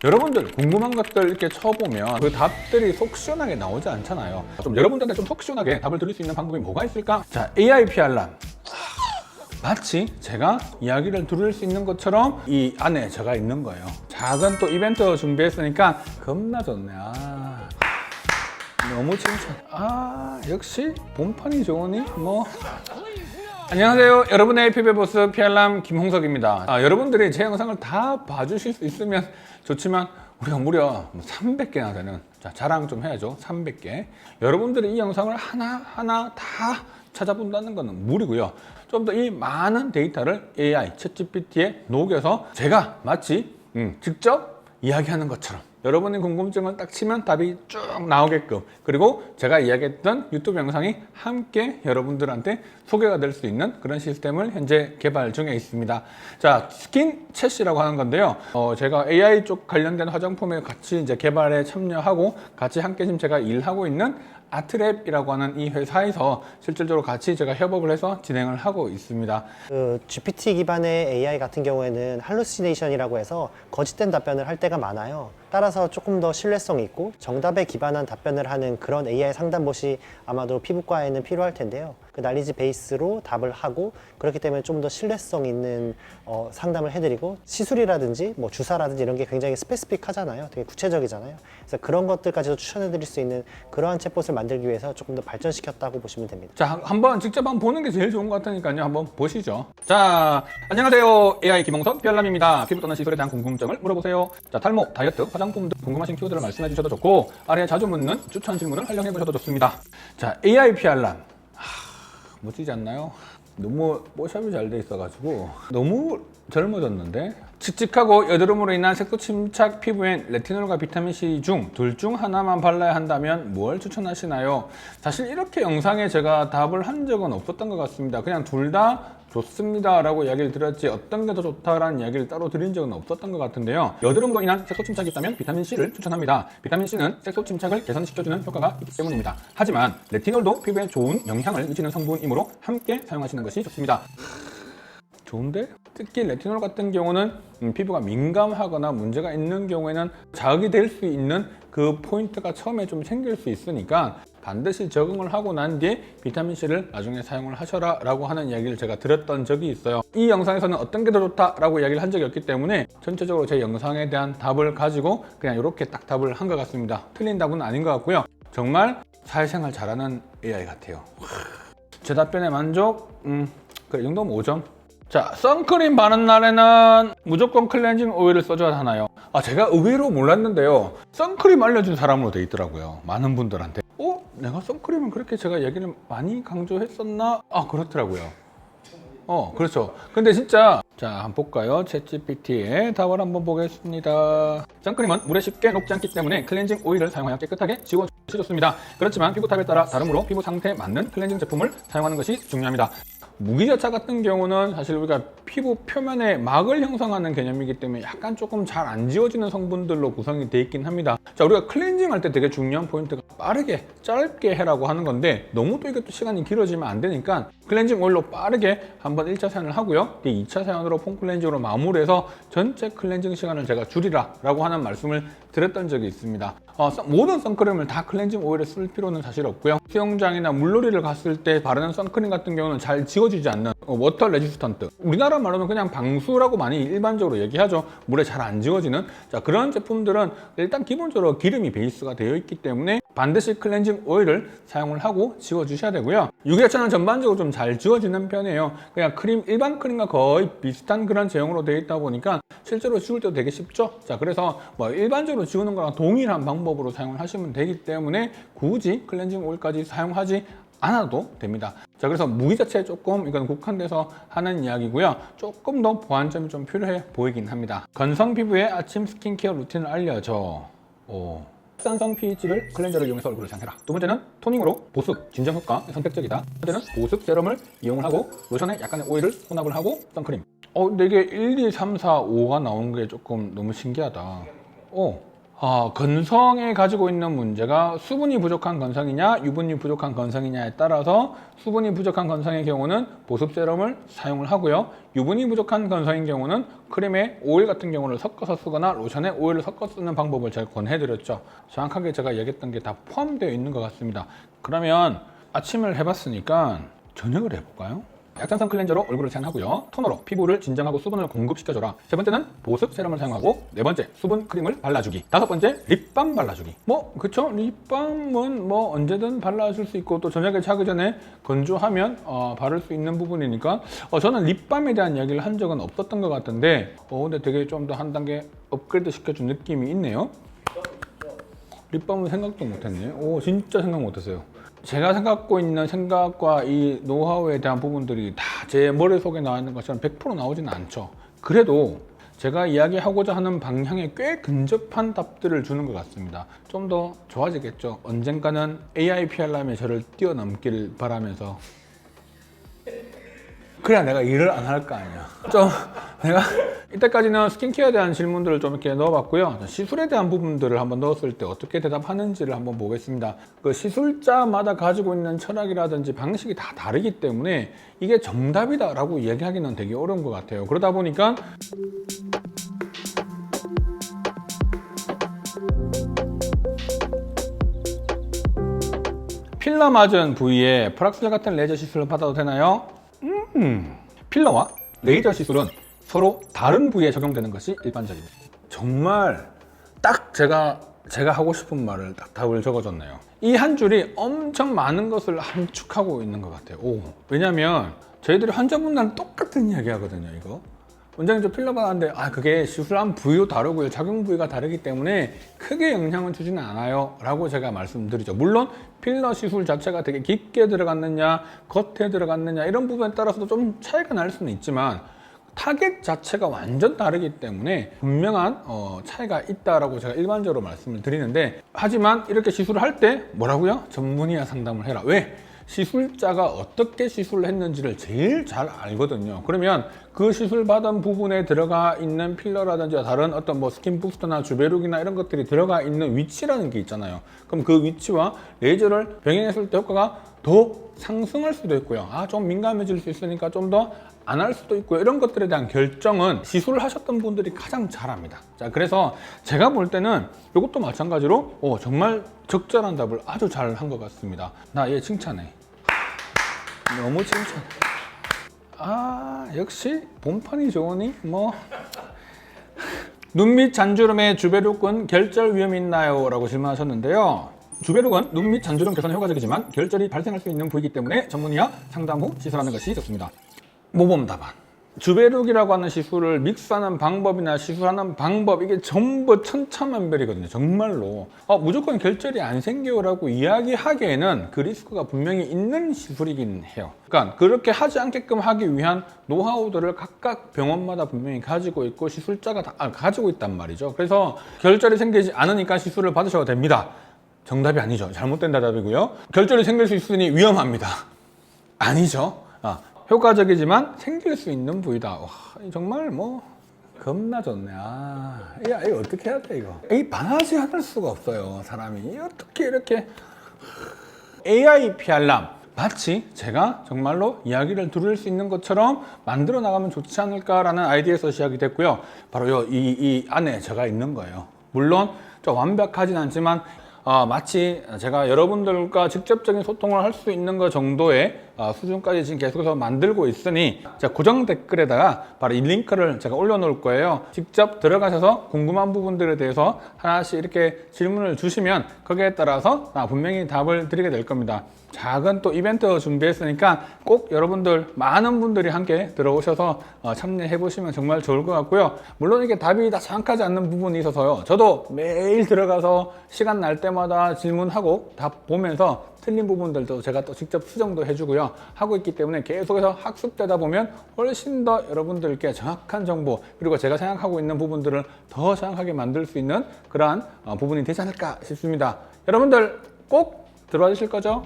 여러분들 궁금한 것들 이렇게 쳐보면 그 답들이 속 시원하게 나오지 않잖아요. 좀 여러분들한테 좀 속 시원하게 답을 드릴 수 있는 방법이 뭐가 있을까? 자, AI PR란 마치 제가 이야기를 들을 수 있는 것처럼 이 안에 제가 있는 거예요. 작은 또 이벤트 준비했으니까 겁나 좋네. 너무 칭찬. 역시 본판이 좋으니 뭐. 안녕하세요. 여러분의 피부보스 PR남 김홍석입니다. 여러분들이 제 영상을 다 봐주실 수 있으면 좋지만 우리가 무려 300개나 되는, 자랑 좀 해야죠. 300개. 여러분들이 이 영상을 하나하나 다 찾아본다는 것은 무리고요. 좀 더 이 많은 데이터를 AI, 챗GPT에 녹여서 제가 마치 직접 이야기하는 것처럼 여러분의 궁금증을 딱 치면 답이 쭉 나오게끔, 그리고 제가 이야기했던 유튜브 영상이 함께 여러분들한테 소개가 될 수 있는 그런 시스템을 현재 개발 중에 있습니다. 자, 스킨 챗이라고 하는 건데요. 제가 AI 쪽 관련된 화장품에 같이 이제 개발에 참여하고 같이 함께 지금 제가 일하고 있는 아트랩이라고 하는 이 회사에서 실질적으로 같이 제가 협업을 해서 진행을 하고 있습니다. GPT 기반의 AI 같은 경우에는 할루시네이션이라고 해서 거짓된 답변을 할 때가 많아요. 따라서 조금 더 신뢰성 있고 정답에 기반한 답변을 하는 그런 AI 상담봇이 아마도 피부과에는 필요할 텐데요. 그 난리지 베이스로 답을 하고, 그렇기 때문에 좀 더 신뢰성 있는 상담을 해드리고, 시술이라든지 뭐 주사라든지 이런 게 굉장히 스페시픽하잖아요. 되게 구체적이잖아요. 그래서 그런 것들까지도 추천해드릴 수 있는 그러한 챗봇을 만들기 위해서 조금 더 발전시켰다고 보시면 됩니다. 자, 직접 한번 보는 게 제일 좋은 것 같으니까요. 한번 보시죠. 자, 안녕하세요. AI 김홍석 PR남입니다. 피부 또는 시술에 대한 궁금증을 물어보세요. 자, 탈모, 다이어트, 화장품 등 궁금하신 키워드를 말씀해 주셔도 좋고, 아래에 자주 묻는 추천 질문을 활용해 보셔도 좋습니다. 자, AI PR남. 멋지지 않나요? 너무 뽀샵이 잘 돼 있어가지고 너무 젊어졌는데, 칙칙하고 여드름으로 인한 색소 침착 피부엔 레티놀과 비타민C 중 둘 중 하나만 발라야 한다면 뭘 추천하시나요? 사실 이렇게 영상에 제가 답을 한 적은 없었던 것 같습니다. 그냥 둘 다 좋습니다 라고 이야기를 드렸지 어떤 게 더 좋다라는 이야기를 따로 드린 적은 없었던 것 같은데요. 여드름으로 인한 색소 침착이 있다면 비타민C를 추천합니다. 비타민C는 색소 침착을 개선시켜주는 효과가 있기 때문입니다. 하지만 레티놀도 피부에 좋은 영향을 미치는 성분이므로 함께 사용하시는 것이 좋습니다. 좋은데? 특히 레티놀 같은 경우는 피부가 민감하거나 문제가 있는 경우에는 자극이 될 수 있는 그 포인트가 처음에 좀 생길 수 있으니까 반드시 적응을 하고 난 뒤에 비타민C를 나중에 사용을 하셔라 라고 하는 이야기를 제가 드렸던 적이 있어요. 이 영상에서는 어떤 게 더 좋다 라고 이야기를 한 적이 없기 때문에 전체적으로 제 영상에 대한 답을 가지고 그냥 이렇게 딱 답을 한 것 같습니다. 틀린 답은 아닌 것 같고요. 정말 사회생활 잘하는 AI 같아요. 제 답변에 만족? 그래, 이 정도면 5점. 자, 선크림 바른 날에는 무조건 클렌징 오일을 써줘야 하나요? 제가 의외로 몰랐는데요. 선크림 알려준 사람으로 돼 있더라고요. 많은 분들한테. 내가 선크림은 그렇게 제가 얘기를 많이 강조했었나? 그렇더라고요. 그렇죠. 근데 진짜, 자, 한번 볼까요? 챗GPT의 답을 한번 보겠습니다. 선크림은 물에 쉽게 녹지 않기 때문에 클렌징 오일을 사용하여 깨끗하게 지워주시 좋습니다. 그렇지만 피부 타입에 따라 다르므로 피부 상태에 맞는 클렌징 제품을 사용하는 것이 중요합니다. 무기자차 같은 경우는 사실 우리가 피부 표면에 막을 형성하는 개념이기 때문에 약간 조금 잘 안 지워지는 성분들로 구성이 되어 있긴 합니다. 자, 우리가 클렌징 할 때 되게 중요한 포인트가 빠르게 짧게 해라고 하는 건데, 너무 또 이것도 시간이 길어지면 안 되니까 클렌징 오일로 빠르게 한번 1차 사용을 하고요. 2차 사용으로 폼 클렌징으로 마무리해서 전체 클렌징 시간을 제가 줄이라 라고 하는 말씀을 드렸던 적이 있습니다. 모든 선크림을 다 클렌징 오일에 쓸 필요는 사실 없고요. 수영장이나 물놀이를 갔을 때 바르는 선크림 같은 경우는 잘 지워지지 않는 워터 레지스턴트, 우리나라 말로는 그냥 방수라고 많이 일반적으로 얘기하죠. 물에 잘 안 지워지는, 자, 그런 제품들은 일단 기본적으로 기름이 베이스가 되어 있기 때문에 반드시 클렌징 오일을 사용을 하고 지워주셔야 되고요. 유기자차는 전반적으로 좀 잘 지워지는 편이에요. 그냥 일반 크림과 거의 비슷한 그런 제형으로 되어 있다 보니까 실제로 지울 때도 되게 쉽죠. 자, 그래서 뭐 일반적으로 지우는 거랑 동일한 방법으로 사용을 하시면 되기 때문에 굳이 클렌징 오일까지 사용하지 않아도 됩니다. 자, 그래서 무기 자체에 조금 이건 국한돼서 하는 이야기고요. 조금 더 보완점이 좀 필요해 보이긴 합니다. 건성 피부의 아침 스킨케어 루틴을 알려줘. 산성 pH를 클렌저를 이용해서 얼굴을 상해라. 두 번째는 토닝으로 보습, 진정 효과 선택적이다. 세 번째는 보습 세럼을 이용을 하고 로션에 약간의 오일을 혼합을 하고 선크림. 근데 이게 1, 2, 3, 4, 5가 나온 게 조금 너무 신기하다. 건성에 가지고 있는 문제가 수분이 부족한 건성이냐 유분이 부족한 건성이냐에 따라서 수분이 부족한 건성의 경우는 보습 세럼을 사용을 하고요. 유분이 부족한 건성인 경우는 크림에 오일 같은 경우를 섞어서 쓰거나 로션에 오일을 섞어 쓰는 방법을 제가 권해드렸죠. 정확하게 제가 얘기했던 게 다 포함되어 있는 것 같습니다. 그러면 아침을 해봤으니까 저녁을 해볼까요? 약산성 클렌저로 얼굴을 세안하고요. 토너로 피부를 진정하고 수분을 공급시켜줘라. 세 번째는 보습 세럼을 사용하고, 네 번째 수분 크림을 발라주기, 다섯 번째 립밤 발라주기. 그쵸? 립밤은 언제든 발라줄 수 있고 또 저녁에 자기 전에 건조하면 바를 수 있는 부분이니까 저는 립밤에 대한 이야기를 한 적은 없었던 것 같은데 근데 되게 좀 더 한 단계 업그레이드 시켜준 느낌이 있네요. 립밤은 생각도 못했네. 진짜 생각 못했어요. 제가 생각하고 있는 생각과 이 노하우에 대한 부분들이 다 제 머릿속에 나와 있는 것처럼 100% 나오지는 않죠. 그래도 제가 이야기하고자 하는 방향에 꽤 근접한 답들을 주는 것 같습니다. 좀 더 좋아지겠죠. 언젠가는 AI PR람이 저를 뛰어넘길 바라면서. 그래야 내가 일을 안 할 거 아니야. 내가 이때까지는 스킨케어에 대한 질문들을 좀 이렇게 넣어봤고요. 시술에 대한 부분들을 한번 넣었을 때 어떻게 대답하는지를 한번 보겠습니다. 그 시술자마다 가지고 있는 철학이라든지 방식이 다 다르기 때문에 이게 정답이다라고 이야기하기는 되게 어려운 것 같아요. 그러다 보니까 필러 맞은 부위에 프락셀 같은 레이저 시술을 받아도 되나요? 필러와 레이저 시술은 서로 다른 부위에 적용되는 것이 일반적입니다. 정말 딱 제가 하고 싶은 말을 딱 답을 적어줬네요. 이 한 줄이 엄청 많은 것을 함축하고 있는 것 같아요. 왜냐면 저희들이 환자분들은 똑같은 이야기 하거든요. 이거 원장님 저 필러 받았는데 그게 시술한 부위도 다르고요, 작용 부위가 다르기 때문에 크게 영향을 주지는 않아요 라고 제가 말씀드리죠. 물론 필러 시술 자체가 되게 깊게 들어갔느냐 겉에 들어갔느냐 이런 부분에 따라서도 좀 차이가 날 수는 있지만 타겟 자체가 완전 다르기 때문에 분명한 차이가 있다라고 제가 일반적으로 말씀을 드리는데, 하지만 이렇게 시술을 할 때 뭐라고요? 전문의와 상담을 해라. 왜? 시술자가 어떻게 시술을 했는지를 제일 잘 알거든요. 그러면 그 시술 받은 부분에 들어가 있는 필러라든지 다른 어떤 스킨 부스터나 주베룩이나 이런 것들이 들어가 있는 위치라는 게 있잖아요. 그럼 그 위치와 레이저를 병행했을 때 효과가 더 상승할 수도 있고요. 좀 민감해질 수 있으니까 좀 더 안 할 수도 있고요. 이런 것들에 대한 결정은 시술을 하셨던 분들이 가장 잘합니다. 자, 그래서 제가 볼 때는 이것도 마찬가지로 정말 적절한 답을 아주 잘 한 것 같습니다. 나 얘 칭찬해. 너무 칭찬해. 역시 본판이 좋으니 눈 밑 잔주름의 주베룩은 결절 위험이 있나요? 라고 질문하셨는데요. 주베룩은 눈 밑 잔주름 개선에 효과적이지만 결절이 발생할 수 있는 부위이기 때문에 전문의와 상담 후 시술하는 것이 좋습니다. 모범 답안. 주베룩이라고 하는 시술을 믹스하는 방법이나 시술하는 방법, 이게 전부 천차만별이거든요. 정말로 무조건 결절이 안 생겨라고 이야기하기에는 그 리스크가 분명히 있는 시술이긴 해요. 그러니까 그렇게 하지 않게끔 하기 위한 노하우들을 각각 병원마다 분명히 가지고 있고 시술자가 다 가지고 있단 말이죠. 그래서 결절이 생기지 않으니까 시술을 받으셔도 됩니다. 정답이 아니죠. 잘못된 대답이고요. 결절이 생길 수 있으니 위험합니다. 아니죠. 효과적이지만 생길 수 있는 부위다. 정말 겁나 좋네. 이거 어떻게 해야 돼, 이거? 반하지 않을 수가 없어요, 사람이. 어떻게 이렇게. AI PR람. 마치 제가 정말로 이야기를 들을 수 있는 것처럼 만들어 나가면 좋지 않을까라는 아이디어에서 시작이 됐고요. 바로 이 안에 제가 있는 거예요. 물론 좀 완벽하진 않지만 마치 제가 여러분들과 직접적인 소통을 할 수 있는 것 정도의 수준까지 지금 계속해서 만들고 있으니 제가 고정 댓글에다가 바로 이 링크를 제가 올려놓을 거예요. 직접 들어가셔서 궁금한 부분들에 대해서 하나씩 이렇게 질문을 주시면 거기에 따라서 분명히 답을 드리게 될 겁니다. 작은 또 이벤트 준비했으니까 꼭 여러분들 많은 분들이 함께 들어오셔서 참여해 보시면 정말 좋을 것 같고요. 물론 이게 답이 다 정확하지 않는 부분이 있어서요, 저도 매일 들어가서 시간 날 때마다 질문하고 답 보면서 틀린 부분들도 제가 또 직접 수정도 해주고요 하고 있기 때문에 계속해서 학습되다 보면 훨씬 더 여러분들께 정확한 정보, 그리고 제가 생각하고 있는 부분들을 더 정확하게 만들 수 있는 그러한 부분이 되지 않을까 싶습니다. 여러분들 꼭 들어와 주실 거죠?